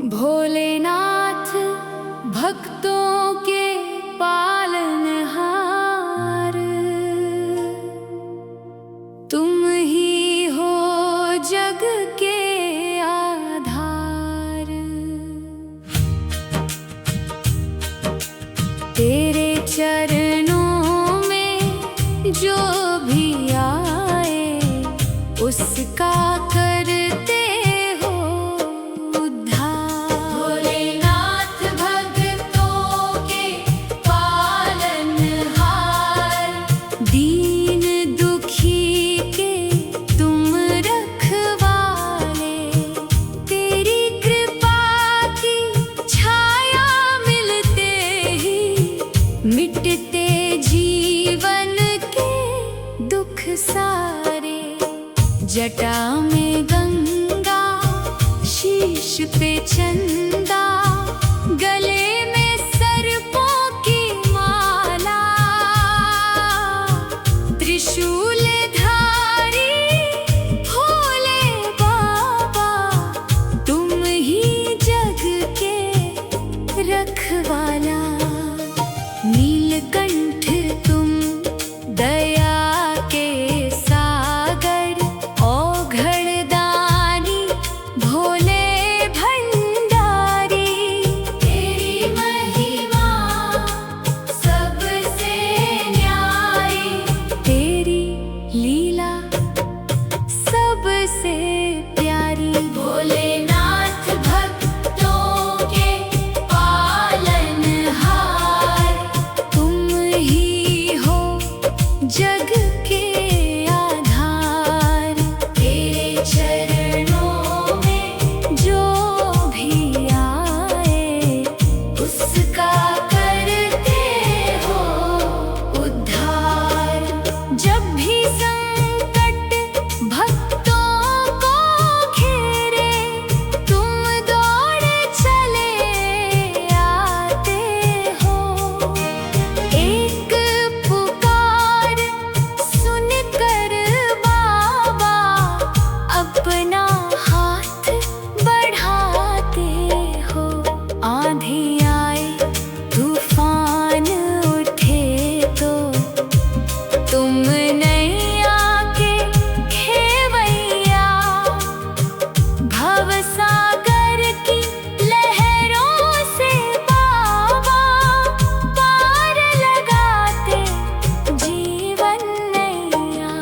भोलेनाथ भक्तों के पालनहार, तुम ही हो जग के आधार। तेरे चरणों में जो भी आए उसका करते हो उद्धार। भोलेनाथ भक्तों के पालनहार, दीन दुखी के तुम रखवाले। तेरी कृपा की छाया मिलते ही मिटते जीवन के दुख सारे। जटा में गंगा, शीश पे चंदा, गले में सर्पों की माला। त्रिशूल धारी भोले बाबा, तुम ही जग के रखवाला। नीलकंठ तुम दया के सागर, औघड़दानी भोले भंडारी। तेरी महिमा सबसे न्यारी, तेरी लीला सबसे प्यारी। भोलेनाथ भक्तों के पालनहार, तुम ही हो जग के आधार। तेरे चरणों में जो भी आए उसका करते हो उद्धार। जब भी संकट भक्तों को घेरे, तुम दौड़ चले आते हो। एक पुकार सुनकर बाबा अपना हाथ बढ़ाते हो। आंधी आए तूफान उठे तो तुम नैया के खेवैया। भवसागर की लहरों से बाबा पार लगाते जीवन नैया।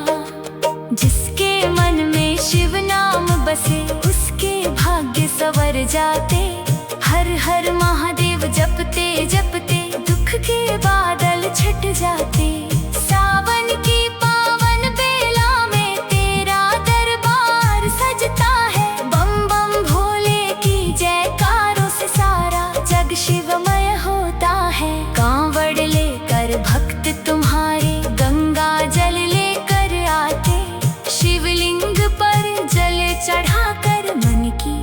जिसके मन में शिव नाम बसे उसके भाग्य संवर जाते। हर हर महादेव जपते जपते दुख के बादल छट जाते। सावन की पावन बेला में तेरा दरबार सजता है। बम बम भोले की जयकारों से सारा जग शिवमय होता है। कांवड़ लेकर भक्त तुम्हारे गंगा जल लेकर आते। शिवलिंग पर जल चढ़ाकर मन की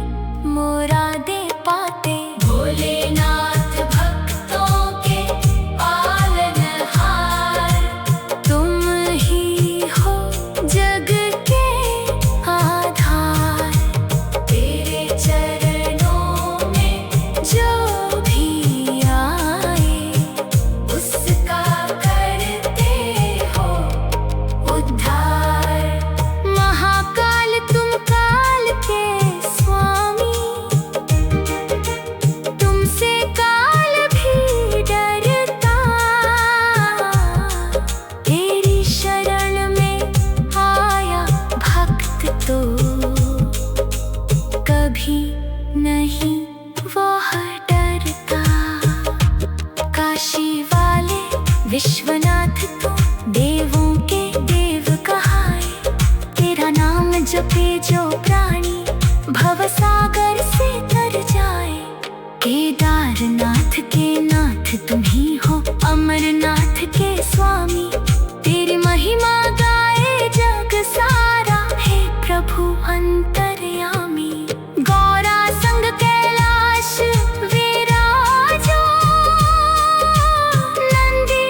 मुरादें पाते। भोलेनाथ भक्तों के पालनहार, तुम ही हो जग के आधार। तेरे चरणों में जो भी आए उसका करते हो उद्धार। महाकाल तुम काल के स्वामी, तुमसे काल भी डरता। तेरी शरण में आया भक्त तो कभी नहीं वह डरता। काशी वाले विश्वनाथ तो देवों के देव कहाए। तेरा नाम जपे जो प्राणी भवसागर से तर जाए। केदारनाथ के नाथ तुम ही हो, अमरनाथ के स्वामी। तेरी महिमा गाए जग सारा, हे प्रभु अंतर्यामी। गौरा संग कैलाश विराजो, नंदी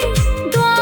द्वार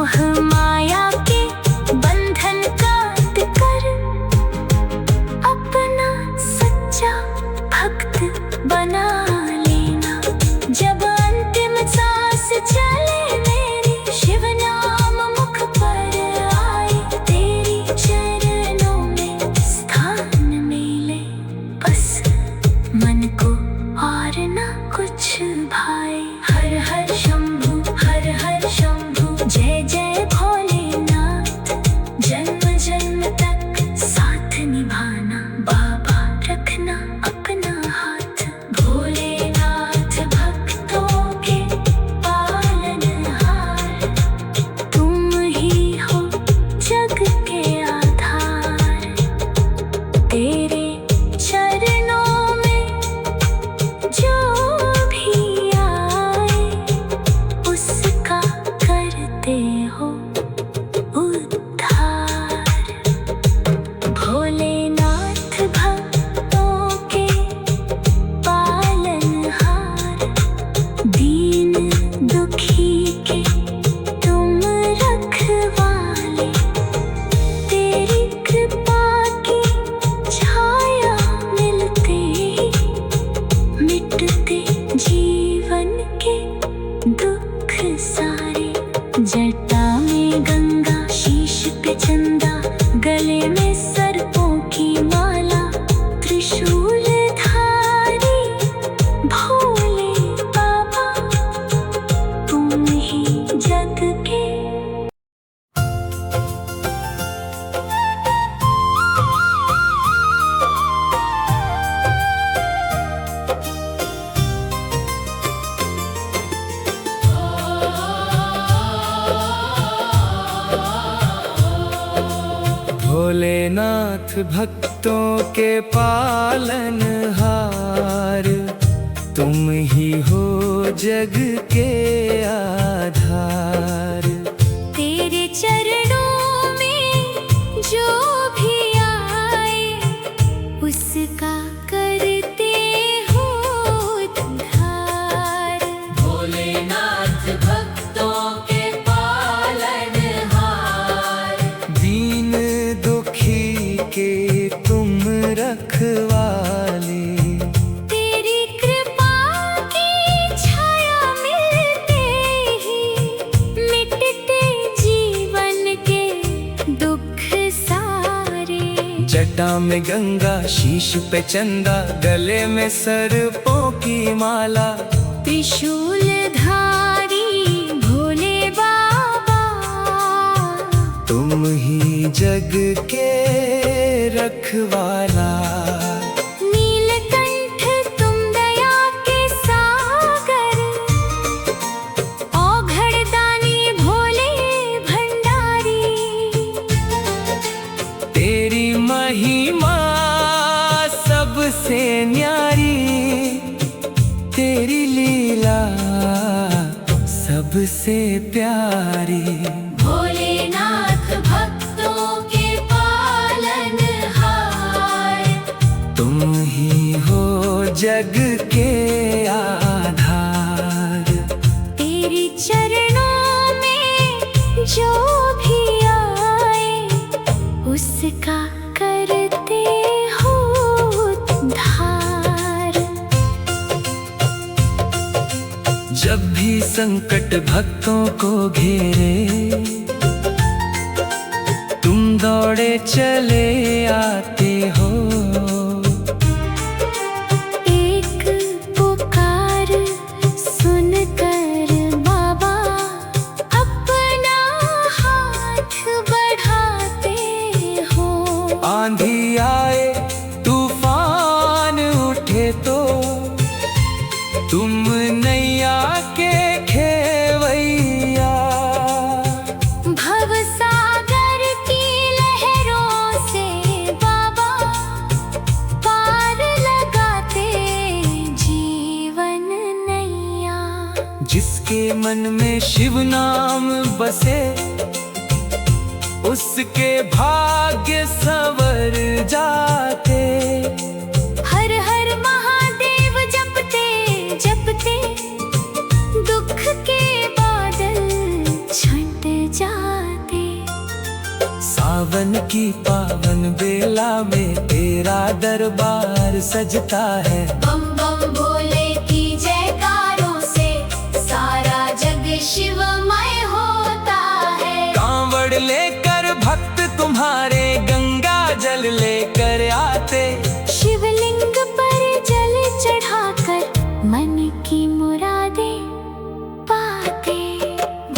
मोह माया के बंधन काट कर अपना सच्चा भक्त बना लेना। जब अंतिम सांस चले मेरी, शिव नाम मुख पर आए, तेरी चरणों में स्थान मिले, बस मन को और ना कुछ भाए। हर हर शंभु, हर हर शंभु, जय जय भोलेनाथ। जन्म जन्म तक साथ निभाना, बाबा रखना अपना हाथ। भोलेनाथ भक्तों के पालनहार, तुम ही हो जग के आधार। तेरे चरणों में जो भी आए, उसका करते हो उद्धार। भोलेनाथ भक्तों के पालनहार, दीन दुखी के तुम रखवाले। तेरी कृपा की छाया मिलते ही मिटते जीवन के दुख सारे। जटा में गंगा, शीश पे चंदा, गले में सर्पों की माला, त्रिशूल धारी भोले बाबा, तुम ही जग के। भोलेनाथ भक्तों के पालनहार, तुम ही हो जग के आधार। तेरे चरणों में जो भी आए, उसका करते हो उद्धार। भोलेनाथ भक्तों के पालनहार, दीन दुखी के तुम रखवाले। तेरी कृपा की छाया मिलते ही मिटते जीवन के दुख सारे। जटा में गंगा, शीश पे चंदा, गले में सर्पों की माला, त्रिशूल धारी भोले बाबा, तुम ही जग के रखवाला। नीलकंठ तुम दया के सागर, औघड़दानी भोले भंडारी। तेरी महिमा सबसे न्यारी, तेरी लीला सबसे प्यारी। भोलेनाथ भक्तों के पालनहार, तुम ही हो जग के आधार। तेरी चरणों में जो भी आए, उसका करते हो उद्धार। जब भी संकट भक्तों को घेरे, तुम दौड़े चले आते हो। एक पुकार सुनकर बाबा अपना हाथ बढ़ाते हो। आंधी आए तूफान उठे तो, तुम नैया के खेवैया। भवसागर की लहरों से बाबा पार लगाते जीवन नैया। जिसके मन में शिव नाम बसे, उसके भाग्य संवर जाते। हर हर महादेव जपते जपते दुख के बादल छंट जा सावन की पावन बेला में तेरा दरबार सजता है। बम बम भोले की जयकारों से सारा जग शिवमय होता है। कांवड़ लेकर भक्त तुम्हारे गंगा जल लेकर आते, शिवलिंग पर जल चढ़ाकर मन की मुरादें पाते।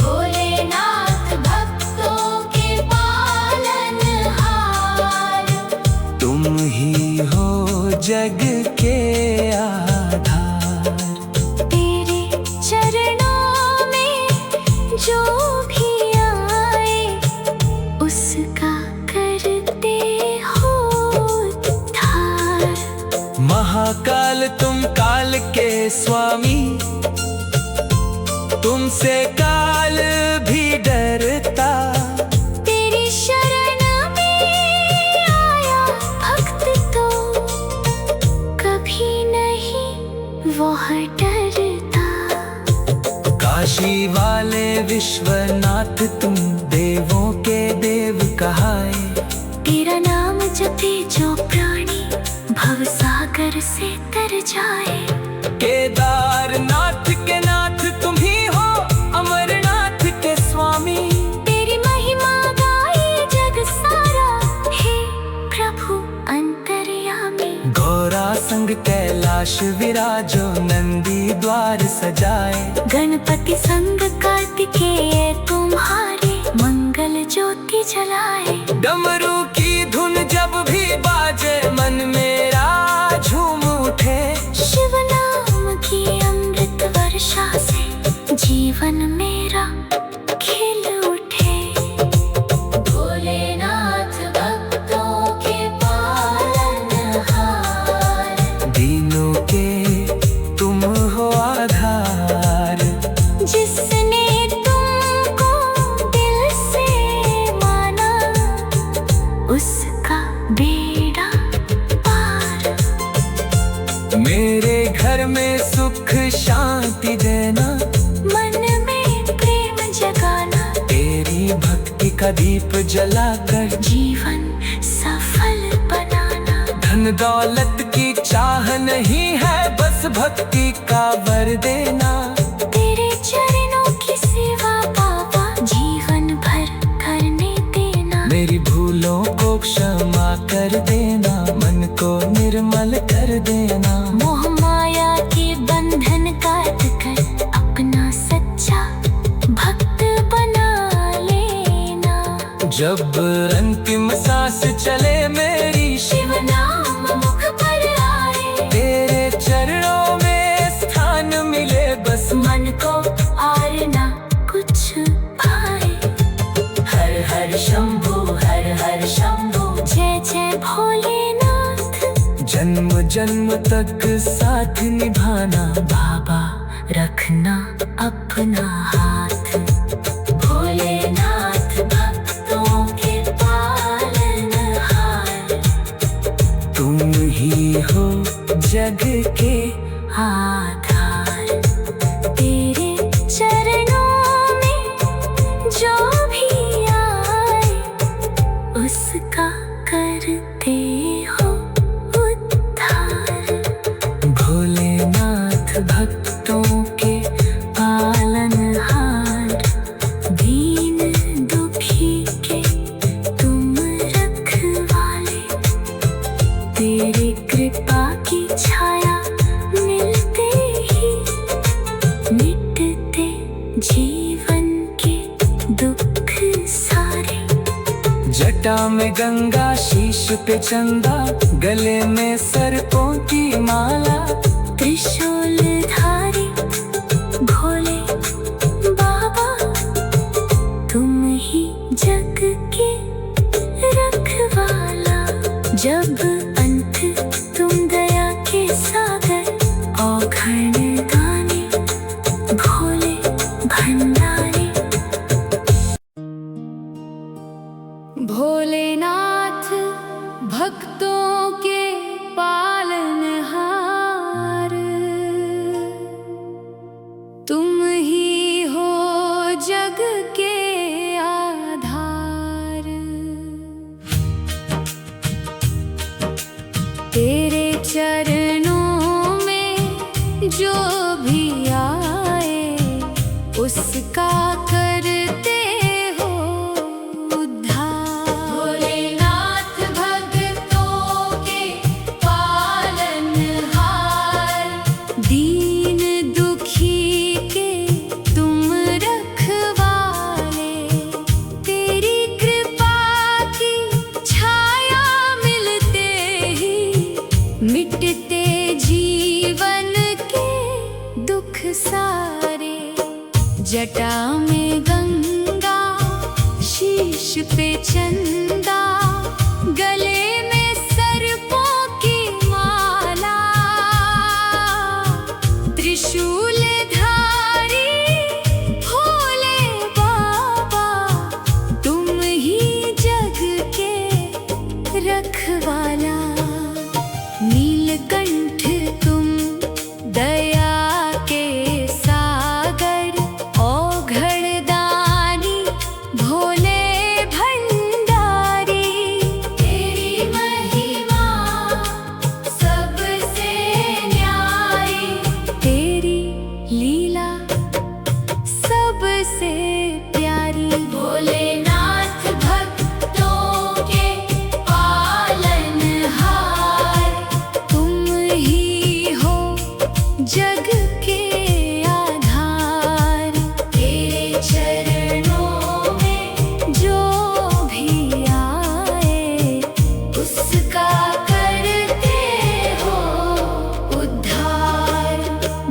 भोलेनाथ भक्तों के पालनहार, तुम ही हो जग के आधार। तेरे चरणों में जो भी आए उसका करते हो उद्धार। महाकाल तुम काल के स्वामी, तुमसे काल भी डरता। तेरी शरण में आया भक्त तो कभी नहीं वह डरता। काशी वाले विश्वनाथ तुम देवों के देव कहाए। तेरा नाम जपे जो प्राणी भव सागर से तर जाए। केदारनाथ के नाथ तुम ही हो, अमरनाथ के स्वामी। तेरी महिमा गाए जग सारा, हे प्रभु अंतर्यामी। गौरा संग कैलाश विराजो, नंदी द्वार सजाए। गणपति संग कार्तिकेय तुम्हारे मंगल ज्योति जलाए। डमरू की धुन जब भी बाजे मन मेरा झूम उठे। शिव नाम की अमृत वर्षा से जीवन मेरा खिल उठे। भोलेनाथ भक्तों के पालनहार, दीनों के तुम हो आधार। जिसने तुमको दिल से माना उसका बेड़ा पार। मेरे घर में सुख शांति देना, मन में प्रेम जगाना। तेरी भक्ति का दीप जलाकर जीवन सफल बनाना। धन दौलत की चाह नहीं है, बस भक्ति का वर देना। तेरे चरणों की सेवा बाबा जीवन भर करने देना। मेरी भूलों को क्षमा कर देना, मन को निर्मल कर देना। मोह माया के बंधन काट कर अपना सच्चा भक्त बना लेना। जब अंतिम सांस चले मेरी, शिव नाम मुख पर आए। तेरे चरणों में स्थान मिले, बस मन को और ना कुछ भाए। हर हर शंभू हर हर शंभू, जय जय भोलेनाथ। जन्म जन्म तक साथ निभाना, बाबा रखना अपना हाथ। भोलेनाथ भक्तों के पालनहार, तुम ही हो जग के आधार। तेरे चरणों में जो भी आए उसका करते हो उद्धार। भोलेनाथ भक्तों के पालनहार, दीन दुखी के तुम रखवाले। तेरी कृपा की छाया मिलते ही मिटते जीवन के दुख सारे। जटा में गंगा शीश पे चंदा, गले में सर्पों की माला। त्रिशूल धारी भोले बाबा, तुम ही जग के रखवाला। जब अंत तुम दया के सागर, औघड़ दानी भोले भंडारी। भोलेनाथ भक्तों के पालनहार, तुम ही हो जग के आधार। तेरे चरणों में जो भी आए उसका करते हो उद्धार। भोलेनाथ भक्तों के पालनहार, दीन दुखी के तुम रखवाले। तेरी कृपा की छाया मिलते ही मिटते जीवन के दुख सारे। जटा में गंगा, शीश पे चंदा, गले में सर्पों की माला। त्रिशूलधारी भोले बाबा, तुम ही जग के रखवाला। नीलकंठ तुम दया के सागर, औघड़दानी भोले भंडारी। तेरी महिमा सबसे न्यारी, तेरी लीला सबसे प्यारी। भोलेनाथ भक्तों के पालनहार, तुम ही हो जग के आधार। तेरे चरणों में जो भी आए उसका करते हो उद्धार।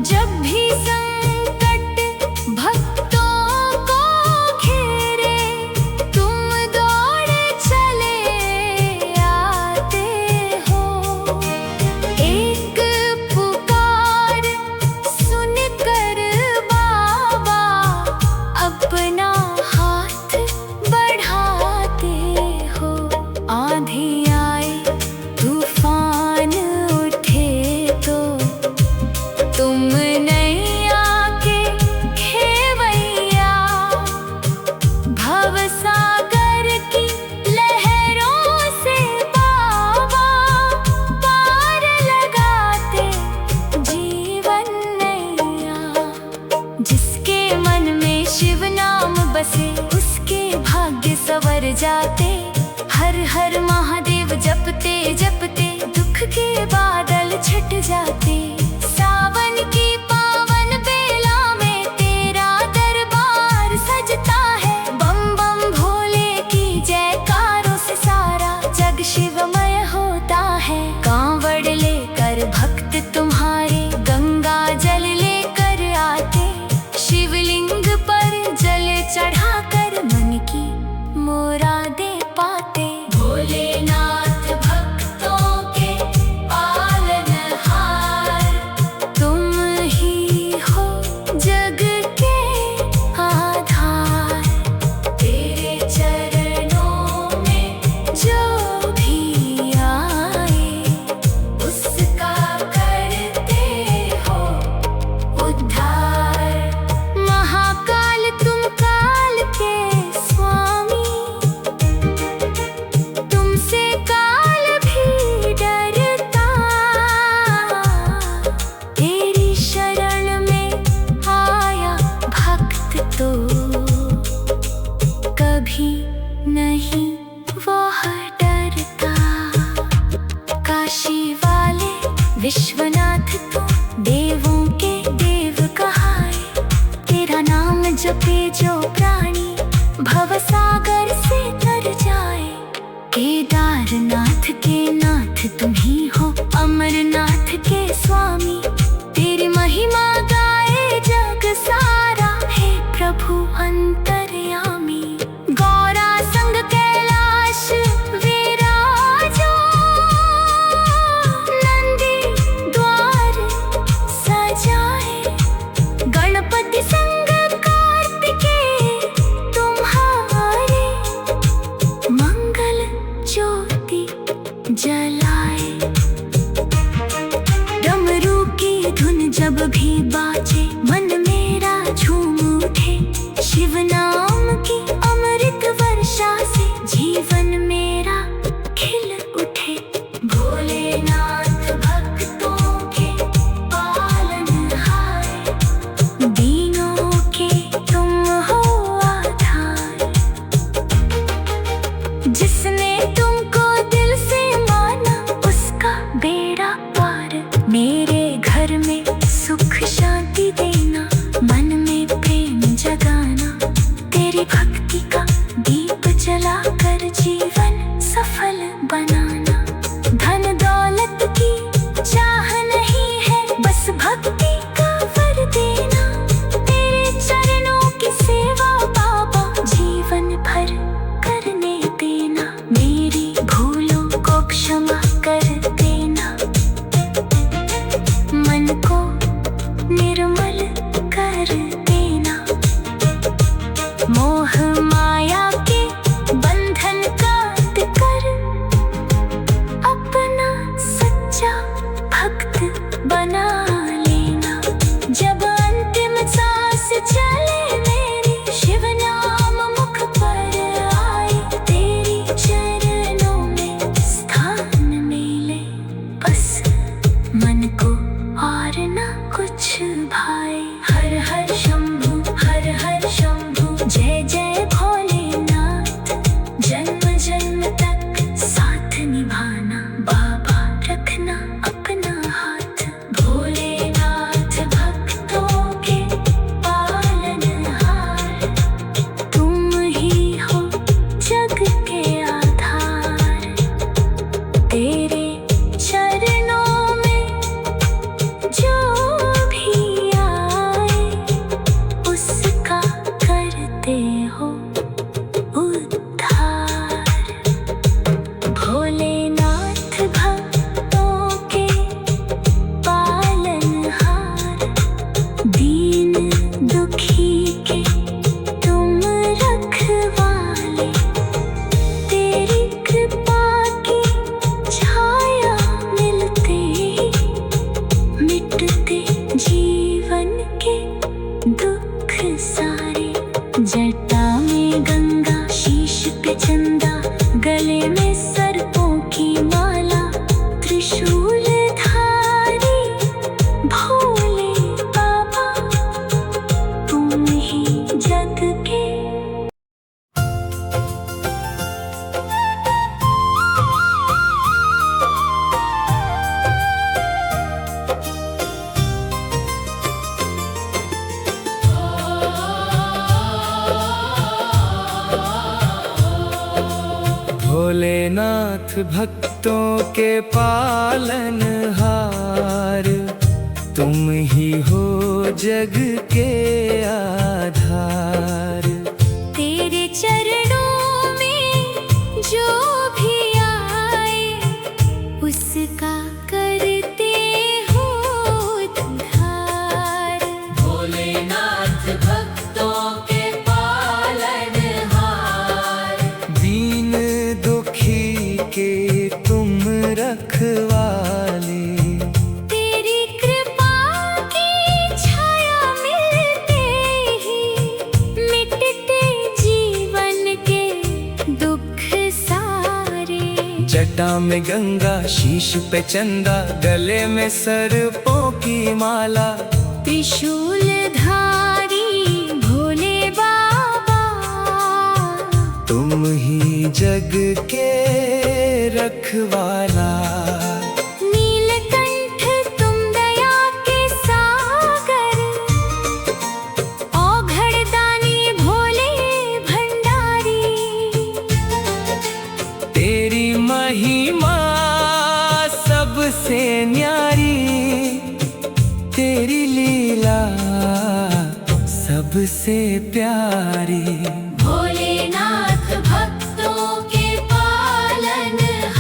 जब भी संकट भक्तों को घेरे, तुम दौड़े चले आते हो। एक पुकार सुनकर बाबा अपना हाथ बढ़ाते हो। आंधी आए तूफान उठे तो तुम नैया के खेवैया। भवसागर की लहरों से बाबा पार लगाते जीवन नैया। जिसके मन में शिव नाम बसे उसके भाग्य संवर जाते। हर हर महादेव जपते जपते दुख के बादल छट जाते। सावन की पावन बेला में तेरा दरबार सजता है। बम बम भोले की जयकारों से सारा जग शिवमय होता है। कांवड़ लेकर भक्त तुम्हारे गंगा जल लेकर आते। शिवलिंग पर जल चढ़ाकर मन की मुरादें पाते। भोलेनाथ भक्तों के पालनहार, तुम ही हो जग के आधार। तेरे चरणों में जो भी आए उसका करते हो उद्धार। महाकाल तुम काल के स्वामी, तुमसे काल भी डरता। तेरी शरण में आया भक्त तो कभी नहीं वह डरता। काशी वाले विश्वनाथ तो देवों के देव कहाए। तेरा नाम जपे जो प्राणी भवसागर से तर जाए। केदारनाथ के नाथ तुम ही हो, अमरनाथ के स्वामी। तेरी महिमा गाए जग सारा, हे प्रभु अंतर्यामी। गौरा संग कैलाश विराजो, नंदी द्वार सजाए। गणपति संग कार्तिकेय जिसने तुमको दिल से माना उसका बेड़ा पार। मेरे घर में सुख शांति देना, मन में प्रेम जगाना, तेरी भक्ति का दीप जलाकर जीवन सफल बनाना। धन दौलत की चाह नहीं है, बस भक्ति का वर देना। तेरे चरणों की सेवा बाबा जीवन भर करने देना। मेरी भूलों को क्षमा कर देना, मन को निर्मल कर देना। मोह माया के बंधन काट कर अपना सच्चा भक्त बना लेना। जब अंतिम सांस चले मेरी, शिव नाम मुख पर आए, तेरी चरणों में स्थान मिले, बस मन को और न कुछ भाए। हर हर शंभु, हर हर शंभु, जय जय भोलेनाथ। जन्म जन्म तक साथ निभाना, बाबा रखना अपना हाथ। भोलेनाथ भक्तों के पालनहार, तुम ही हो जग के आधार। तेरे चरणों में जो भी आए, उसका करते हो उद्धार। भोलेनाथ भक्तों के पालनहार, दीन दुखी के तुम रखवाले। तेरी कृपा की छाया मिलते ही मिटते जीवन के दुख सारे। जटा में गंगा, शीश पे चंदा, गले में सर्पों की माला, त्रिशूल धारी भोले बाबा, तुम ही जग के। भोलेनाथ भक्तों के पालनहार, तुम ही हो जग के आधार। तेरे चरणों में जो भी आए, उसका करते हो उद्धार। भोलेनाथ भक्तों के पालनहार, दीन दुखी के तुम रखवाले। तेरी कृपा की छाया मिलते ही मिटते जीवन के दुख सारे। जटा में गंगा, शीश पे चंदा, गले में सर्पों की माला, त्रिशूल धारी भोले बाबा, तुम ही जग के रखवाला। नीलकंठ तुम दया के सागर, औघड़दानी भोले भंडारी। तेरी महिमा सबसे न्यारी, तेरी लीला सबसे प्यारी। भोलेनाथ भक्तों के पालनहार,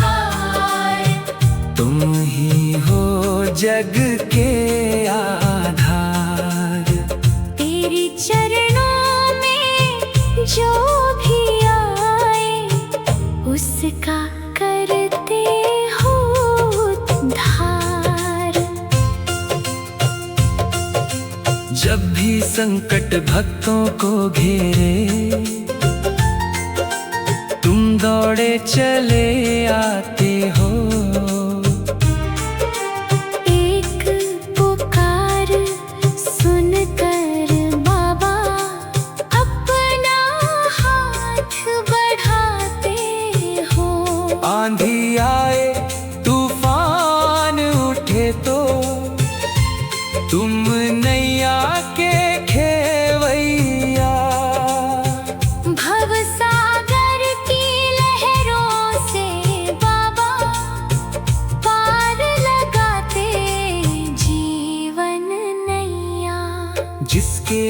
तुम ही हो जग के आधार। तेरी चरणों में जो भी आए, उसका करते हो उद्धार। जब भी संकट भक्तों को घेरे, तुम दौड़े चले आते हो। एक पुकार सुनकर बाबा अपना हाथ बढ़ाते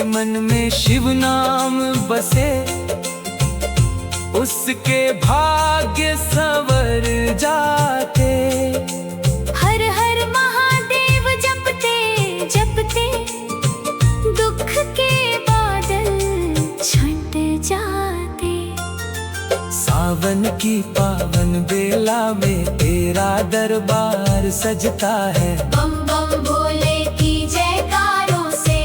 मन में शिव नाम बसे, उसके भाग्य संवर जाते। हर हर महादेव जपते जपते दुख के बादल छंट जाते। सावन की पावन बेला में तेरा दरबार सजता है। बम बम भोले की जयकारों से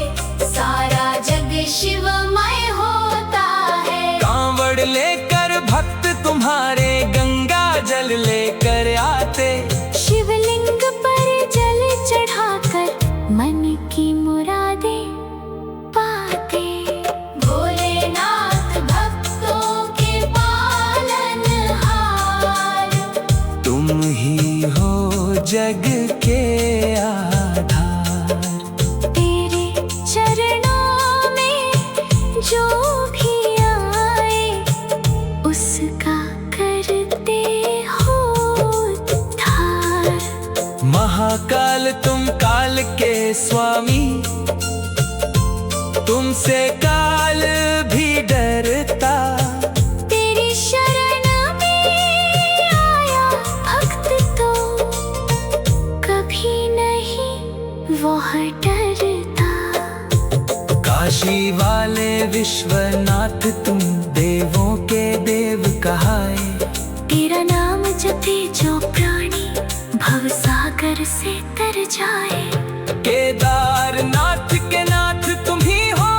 सारा जग शिवमय होता है। कांवड़ लेकर भक्त तुम्हारे गंगा जल लेकर आते। शिवलिंग पर जल चढ़ाकर मन की मुरादें पाते। भोलेनाथ भक्तों के पालनहार, तुम ही हो जग के आधार। तेरे चरणों में जो भी आए उसका करते हो उद्धार। महाकाल तुम काल के स्वामी, तुमसे काल भी डरता। तेरी शरण में आया भक्त तो कभी नहीं वह डरता। काशी वाले विश्वनाथ तुम देवों के देव कहाए। तेरा नाम जपे जो प्राणी भव सागर से तर जाए। केदारनाथ के नाथ तुम ही हो,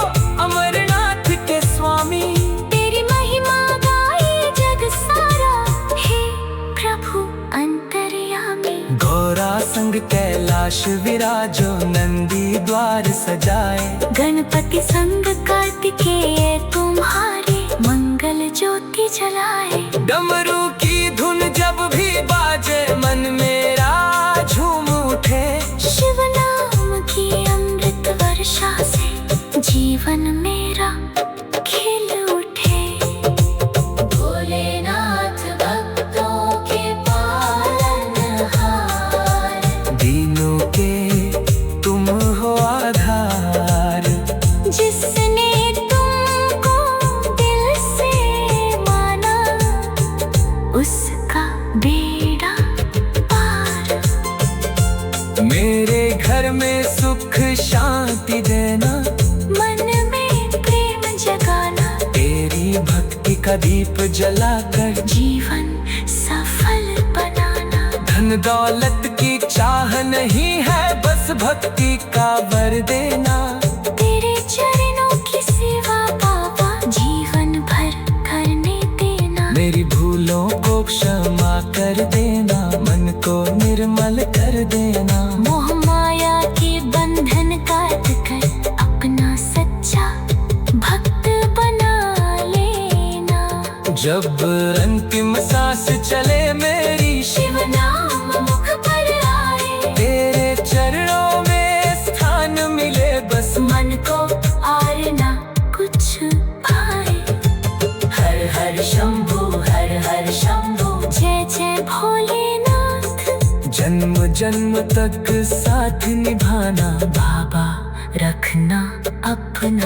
अमरनाथ के स्वामी। तेरी महिमा गाए जग सारा, हे प्रभु अंतर्यामी। गौरा संग कैलाश विराजो, नंदी द्वार सजाए। गणपति संग कार्तिकेय तुम्हारे मंगल ज्योति जलाए। डमरू की धुन जब भी बाजे, मन मेरा झूम उठे। शिव नाम की अमृत वर्षा से जीवन मेरा खिल उठे। भोलेनाथ भक्तों के पालनहार, दीनों के तुम हो आधार। जिसने तुमको दिल से माना उसका बेड़ा पार। मेरे घर में सुख शांति देना, मन में प्रेम जगाना। तेरी भक्ति का दीप जलाकर जीवन सफल बनाना। धन दौलत की चाह नहीं है, बस भक्ति का वर देना। तेरे चरणों की सेवा बाबा जीवन भर करने देना। मेरी भूलों को क्षमा कर देना, मन को निर्मल कर देना। मोह माया के बंधन काट कर अपना सच्चा भक्त बना लेना। जब अंतिम सांस चले मेरी, शिव नाम मुख पर आए। तेरे चरणों में स्थान मिले, बस मन को और ना कुछ भाए। हर हर शंभु हर हर शंभु, जय जय भोलेनाथ। जन्म जन्म तक साथ निभाना, बाबा रखना अपना।